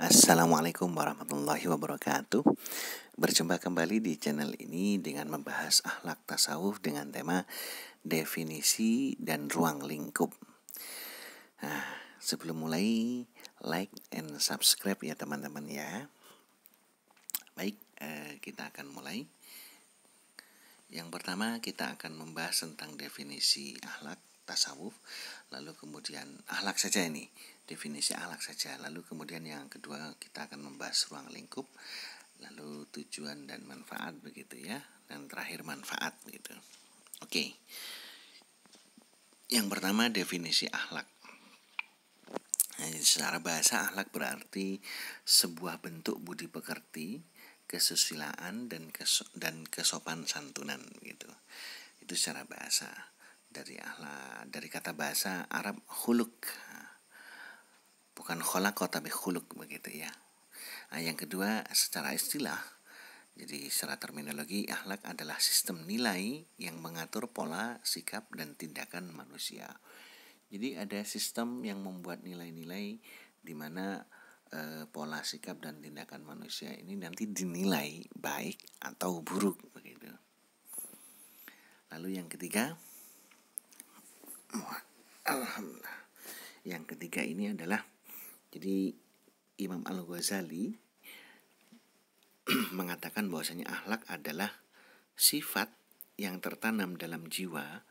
Assalamualaikum warahmatullahi wabarakatuh. Berjumpa kembali di channel ini dengan membahas akhlak tasawuf dengan tema definisi dan ruang lingkup. Nah, sebelum mulai, like and subscribe ya teman-teman ya. Baik, kita akan mulai. Yang pertama kita akan membahas tentang definisi akhlak tasawuf, lalu kemudian akhlak saja ini, definisi akhlak saja. Lalu kemudian yang kedua kita akan membahas ruang lingkup, lalu tujuan dan manfaat begitu ya, dan terakhir manfaat begitu. Oke. Yang pertama definisi akhlak. Secara bahasa akhlak berarti sebuah bentuk budi pekerti, kesusilaan dan kesopan santunan gitu. Itu secara bahasa. Dari kata bahasa Arab khuluk, bukan kholaqa tapi khuluk begitu ya. Nah, yang kedua secara istilah, jadi secara terminologi akhlak adalah sistem nilai yang mengatur pola, sikap dan tindakan manusia. Jadi ada sistem yang membuat nilai-nilai di mana pola, sikap dan tindakan manusia ini nanti dinilai baik atau buruk begitu. Lalu yang ketiga, alhamdulillah. Yang ketiga ini adalah, jadi Imam Al-Ghazali mengatakan bahwasanya akhlak adalah sifat yang tertanam dalam jiwa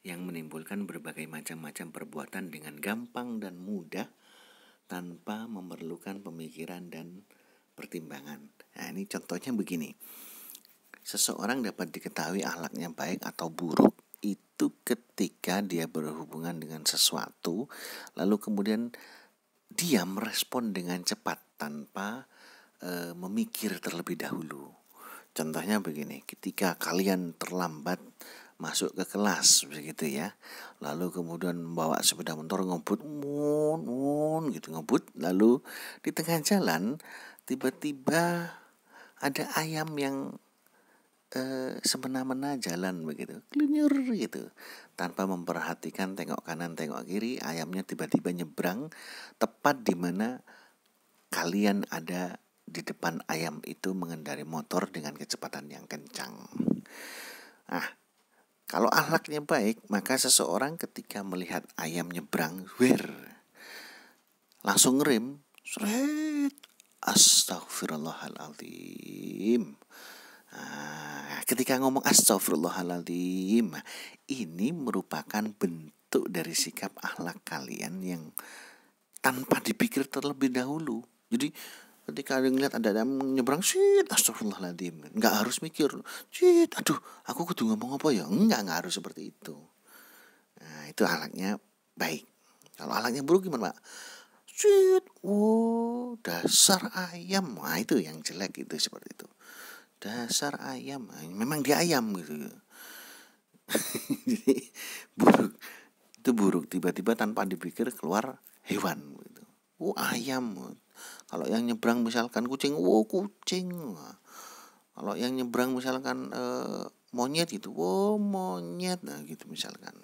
yang menimbulkan berbagai macam-macam perbuatan dengan gampang dan mudah tanpa memerlukan pemikiran dan pertimbangan. Nah, ini contohnya begini. Seseorang dapat diketahui akhlaknya baik atau buruk itu ketika dia berhubungan dengan sesuatu, lalu kemudian dia merespon dengan cepat tanpa memikir terlebih dahulu. Contohnya begini, ketika kalian terlambat masuk ke kelas begitu ya, lalu kemudian membawa sepeda motor ngebut gitu ngebut, lalu di tengah jalan tiba-tiba ada ayam yang semena-mena jalan begitu, klunyur gitu, tanpa memperhatikan tengok kanan tengok kiri, ayamnya tiba-tiba nyebrang tepat di mana kalian ada di depan ayam itu mengendarai motor dengan kecepatan yang kencang. Nah, kalau akhlaknya baik, maka seseorang ketika melihat ayam nyebrang, langsung ngerem, astagfirullahaladzim. Nah, ketika ngomong astagfirullahaladzim, ini merupakan bentuk dari sikap akhlak kalian yang tanpa dipikir terlebih dahulu. Jadi ketika ada ngeliat ada nyebrang, astagfirullahaladzim, nggak harus mikir, aduh aku kudu ngomong apa ya, nggak harus seperti itu. Nah, itu akhlaknya baik. Kalau akhlaknya buruk gimana, Pak? Dasar ayam. Nah, itu yang jelek, itu seperti itu. Dasar ayam, memang dia ayam gitu. Jadi buruk, itu buruk. Tiba-tiba tanpa dipikir keluar hewan gitu. Ayam. Kalau yang nyebrang misalkan kucing, kucing. Kalau yang nyebrang misalkan monyet gitu, monyet, nah gitu misalkan.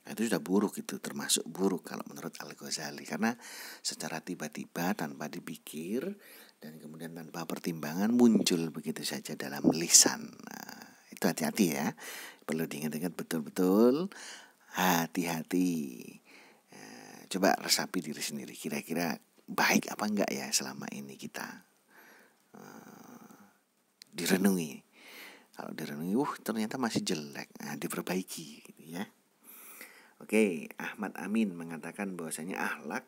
Nah, itu sudah buruk, itu termasuk buruk kalau menurut Al-Ghazali, karena secara tiba-tiba tanpa dipikir dan kemudian tanpa pertimbangan muncul begitu saja dalam lisan. Nah, itu hati-hati ya, perlu diingat-ingat betul-betul, hati-hati. Coba resapi diri sendiri, kira-kira baik apa enggak ya selama ini kita. Direnungi. Kalau direnungi, ternyata masih jelek, nah diperbaiki gitu ya. Oke, Ahmad Amin mengatakan bahwasanya akhlak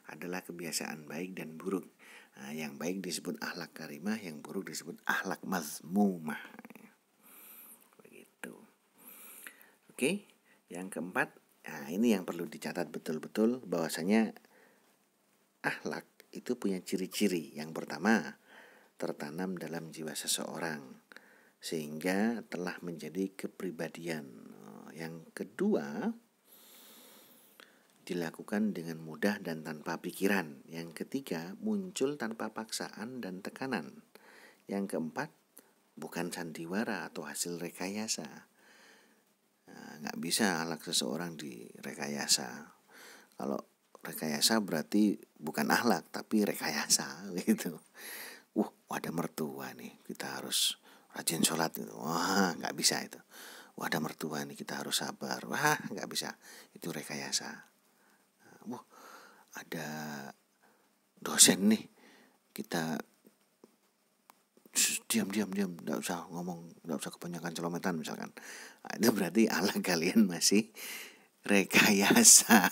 adalah kebiasaan baik dan buruk. Nah, yang baik disebut akhlak karimah, yang buruk disebut akhlak mazmumah. Begitu. Oke, yang keempat, nah ini yang perlu dicatat betul-betul, bahwasanya akhlak itu punya ciri-ciri. Yang pertama, tertanam dalam jiwa seseorang sehingga telah menjadi kepribadian. Yang kedua, dilakukan dengan mudah dan tanpa pikiran. Yang ketiga, muncul tanpa paksaan dan tekanan. Yang keempat, bukan sandiwara atau hasil rekayasa. Nggak bisa akhlak seseorang direkayasa. Kalau rekayasa berarti bukan akhlak tapi rekayasa gitu. Ada mertua nih, kita harus rajin sholat gitu. Wah, nggak bisa itu. Ada mertua nih, kita harus sabar. Wah, nggak bisa. Itu rekayasa. Ada dosen nih, kita diam, nggak usah ngomong, nggak usah kebanyakan celometan misalkan. Itu berarti akhlak kalian masih rekayasa.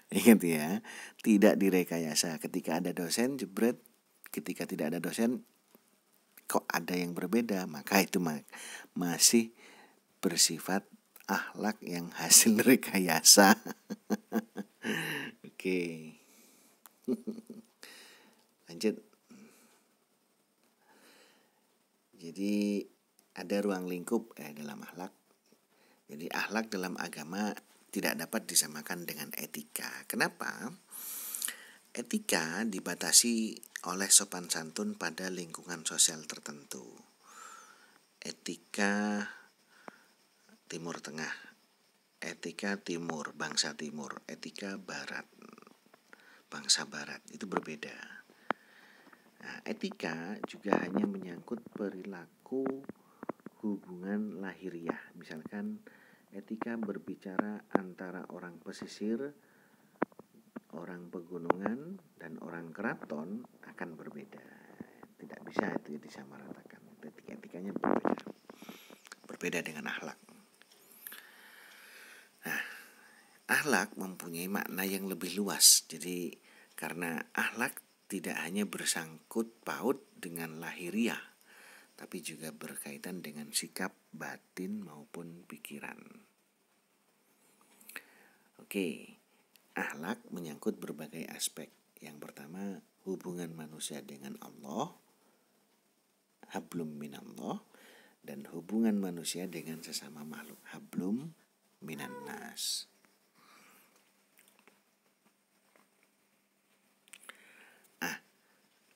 Ingat ya, tidak direkayasa. Ketika ada dosen jebret, ketika tidak ada dosen kok ada yang berbeda, maka itu masih bersifat akhlak yang hasil rekayasa. Oke. Lanjut. Jadi ada ruang lingkup dalam akhlak. Jadi akhlak dalam agama tidak dapat disamakan dengan etika. Kenapa? Etika dibatasi oleh sopan santun pada lingkungan sosial tertentu. Etika Timur Tengah, etika Timur, bangsa Timur, etika Barat, bangsa Barat, itu berbeda. Nah, etika juga hanya menyangkut perilaku hubungan lahiriah. Misalkan etika berbicara antara orang pesisir, orang pegunungan, dan orang keraton akan berbeda. Tidak bisa itu disamaratakan. Etikanya berbeda dengan akhlak. Nah, akhlak mempunyai makna yang lebih luas. Jadi karena akhlak tidak hanya bersangkut paut dengan lahiriah, tapi juga berkaitan dengan sikap batin maupun pikiran. Oke, akhlak menyangkut berbagai aspek. Yang pertama, hubungan manusia dengan Allah, hablum minallah, dan hubungan manusia dengan sesama makhluk, hablum minannas.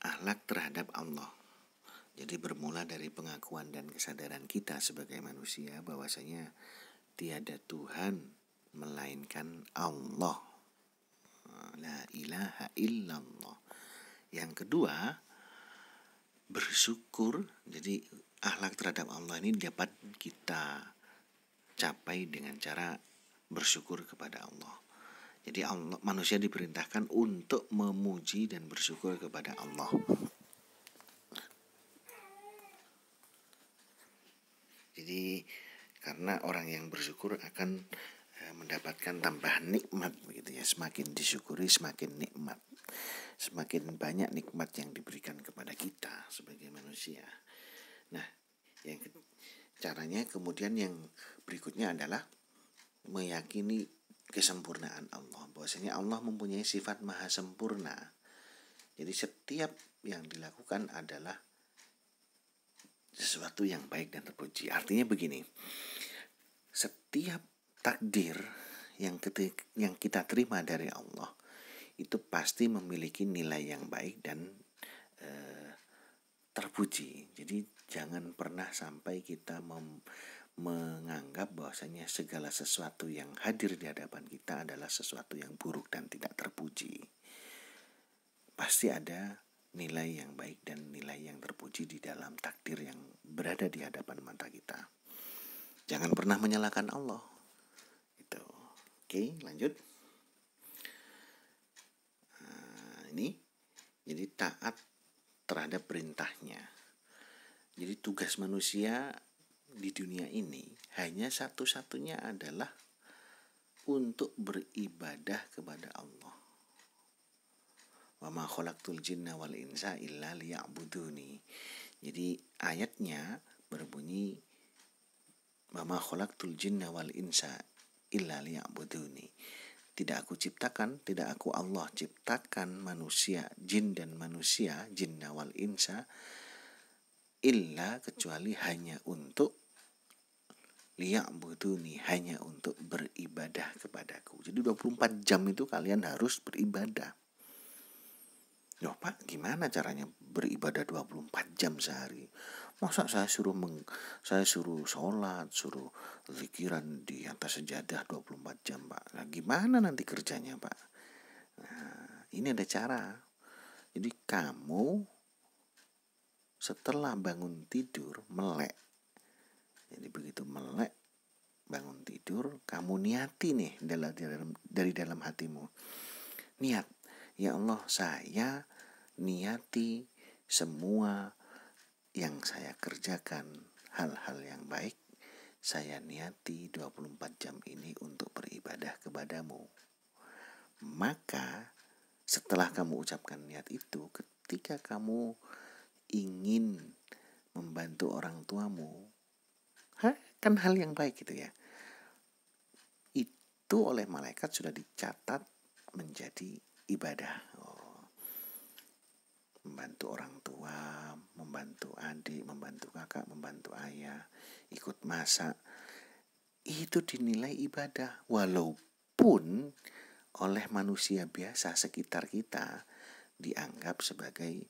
Akhlak terhadap Allah. Jadi bermula dari pengakuan dan kesadaran kita sebagai manusia bahwasanya tiada Tuhan melainkan Allah. La ilaha illallah. Yang kedua, bersyukur. Jadi akhlak terhadap Allah ini dapat kita capai dengan cara bersyukur kepada Allah. Jadi manusia diperintahkan untuk memuji dan bersyukur kepada Allah. Jadi karena orang yang bersyukur akan mendapatkan tambahan nikmat begitu ya. Semakin disyukuri semakin nikmat. Semakin banyak nikmat yang diberikan kepada kita sebagai manusia. Nah, caranya kemudian yang berikutnya adalah meyakini kesempurnaan Allah. Bahwasanya Allah mempunyai sifat maha sempurna. Jadi setiap yang dilakukan adalah sesuatu yang baik dan terpuji. Artinya begini, setiap takdir yang kita terima dari Allah itu pasti memiliki nilai yang baik dan terpuji. Jadi jangan pernah sampai kita menganggap bahwasanya segala sesuatu yang hadir di hadapan kita adalah sesuatu yang buruk dan tidak terpuji. Pasti ada nilai yang baik dan nilai yang terpuji di dalam takdir yang berada di hadapan mata kita. Jangan pernah menyalahkan Allah. Itu. Oke, lanjut. Ini jadi taat terhadap perintahnya. Jadi tugas manusia di dunia ini hanya satu-satunya adalah untuk beribadah kepada Allah. Wa ma khalaqtul jinna wal insa illa liya'buduni. Jadi ayatnya berbunyi wa ma khalaqtul jinna wal insa illa liya'buduni. Tidak aku ciptakan, tidak aku Allah ciptakan manusia, jin dan manusia, jinna wal insa, illa kecuali hanya untuk liya'buduni, hanya untuk beribadah kepadaku. Jadi 24 jam itu kalian harus beribadah. Loh Pak, gimana caranya beribadah 24 jam sehari? Masa saya suruh sholat, suruh zikiran di atas sejadah 24 jam Pak? Nah, gimana nanti kerjanya Pak? Nah, ini ada cara. Jadi kamu setelah bangun tidur melek. Jadi begitu melek bangun tidur, kamu niati nih dari dalam hatimu. Niat, ya Allah, saya niati semua yang saya kerjakan hal-hal yang baik, saya niati 24 jam ini untuk beribadah kepadamu. Maka setelah kamu ucapkan niat itu, ketika kamu ingin membantu orang tuamu, kan hal yang baik gitu ya, itu oleh malaikat sudah dicatat menjadi ibadah. Membantu orang tua, membantu adik, membantu kakak, membantu ayah, ikut masak, itu dinilai ibadah. Walaupun oleh manusia biasa sekitar kita dianggap sebagai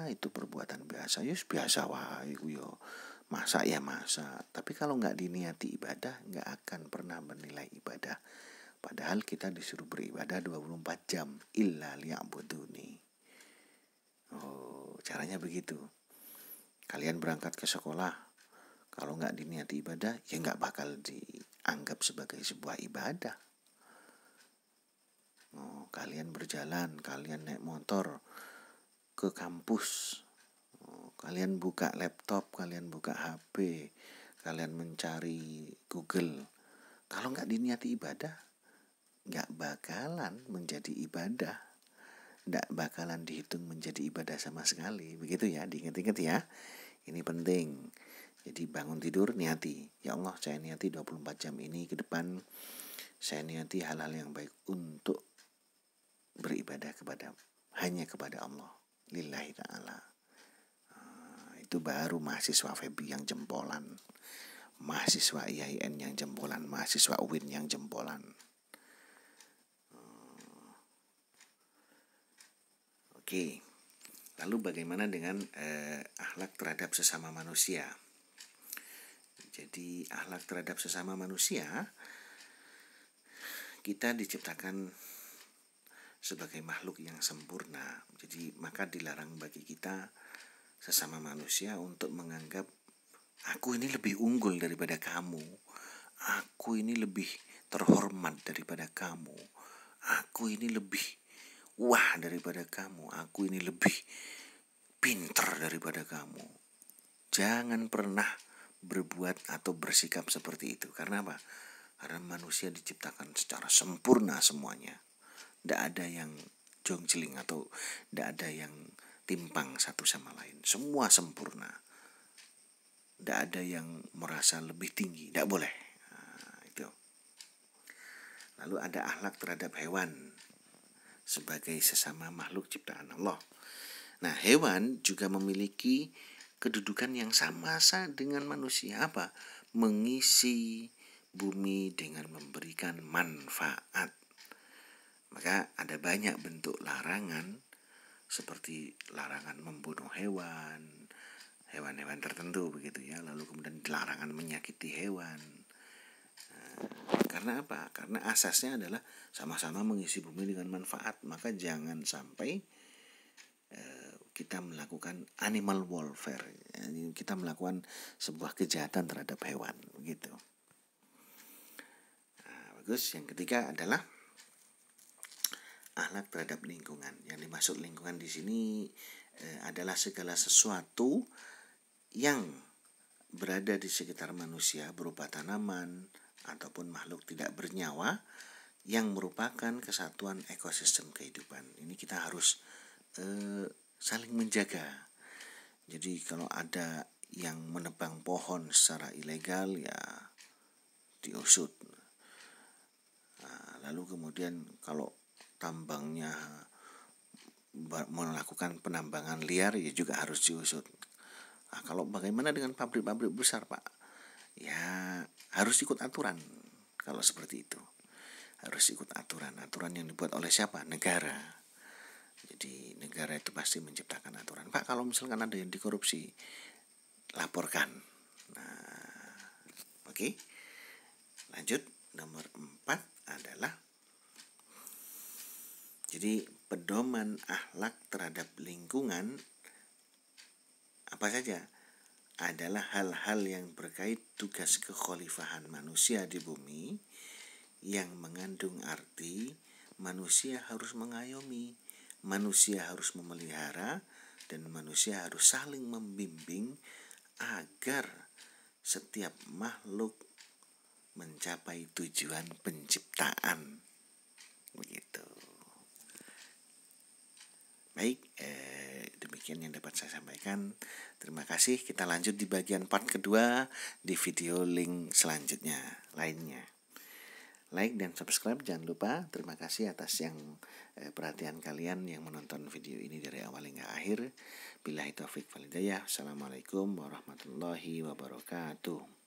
itu perbuatan biasa, biasa wae yo. Masak ya masak. Tapi kalau nggak diniati ibadah, nggak akan pernah bernilai ibadah. Padahal kita disuruh beribadah 24 jam. Illa liya'buduni. Caranya begitu. Kalian berangkat ke sekolah, kalau nggak diniati ibadah, ya nggak bakal dianggap sebagai sebuah ibadah. Kalian berjalan, kalian naik motor ke kampus, kalian buka laptop, kalian buka HP, kalian mencari Google. Kalau nggak diniati ibadah, nggak bakalan menjadi ibadah. Nggak bakalan dihitung menjadi ibadah sama sekali. Begitu ya, diingat-ingat ya. Ini penting. Jadi bangun tidur niati, ya Allah, saya niati 24 jam ini ke depan, saya niati hal-hal yang baik untuk beribadah hanya kepada Allah, lillahi ta'ala. Itu baru mahasiswa Febi yang jempolan, mahasiswa IAIN yang jempolan, mahasiswa UIN yang jempolan. Oke, lalu bagaimana dengan akhlak terhadap sesama manusia? Jadi akhlak terhadap sesama manusia, kita diciptakan sebagai makhluk yang sempurna. Jadi maka dilarang bagi kita sesama manusia untuk menganggap aku ini lebih unggul daripada kamu, aku ini lebih terhormat daripada kamu, aku ini lebih wah daripada kamu, aku ini lebih pintar daripada kamu. Jangan pernah berbuat atau bersikap seperti itu. Karena apa? Karena manusia diciptakan secara sempurna semuanya. Tidak ada yang jongceling atau tidak ada yang timpang satu sama lain. Semua sempurna. Tidak ada yang merasa lebih tinggi. Tidak boleh. Itu. Lalu ada akhlak terhadap hewan sebagai sesama makhluk ciptaan Allah. Nah, hewan juga memiliki kedudukan yang sama dengan manusia. Apa? Mengisi bumi dengan memberikan manfaat. Maka ada banyak bentuk larangan, seperti larangan membunuh hewan-hewan tertentu begitu ya. Lalu kemudian larangan menyakiti hewan. Karena apa? Karena asasnya adalah sama-sama mengisi bumi dengan manfaat. Maka jangan sampai kita melakukan animal welfare, kita melakukan sebuah kejahatan terhadap hewan begitu. Bagus. Yang ketiga adalah akhlak terhadap lingkungan. Yang dimaksud lingkungan di sini adalah segala sesuatu yang berada di sekitar manusia berupa tanaman ataupun makhluk tidak bernyawa yang merupakan kesatuan ekosistem kehidupan. Ini kita harus saling menjaga. Jadi kalau ada yang menebang pohon secara ilegal ya diusut. Lalu kemudian kalau tambangnya melakukan penambangan liar ya juga harus diusut. Kalau bagaimana dengan pabrik-pabrik besar, Pak? Ya harus ikut aturan. Kalau seperti itu harus ikut aturan yang dibuat oleh siapa? Negara. Jadi negara itu pasti menciptakan aturan. Pak, kalau misalkan ada yang dikorupsi, laporkan. Oke. Lanjut, nomor 4 adalah Jadi pedoman akhlak terhadap lingkungan apa saja adalah hal-hal yang berkait tugas kekhalifahan manusia di bumi yang mengandung arti manusia harus mengayomi, manusia harus memelihara, dan manusia harus saling membimbing agar setiap makhluk mencapai tujuan penciptaan. Begitu. Baik, demikian yang dapat saya sampaikan. Terima kasih. Kita lanjut di bagian part kedua di video link selanjutnya lainnya. Like dan subscribe jangan lupa. Terima kasih atas yang perhatian kalian yang menonton video ini dari awal hingga akhir. Billahi taufik wal hidayah. Assalamualaikum warahmatullahi wabarakatuh.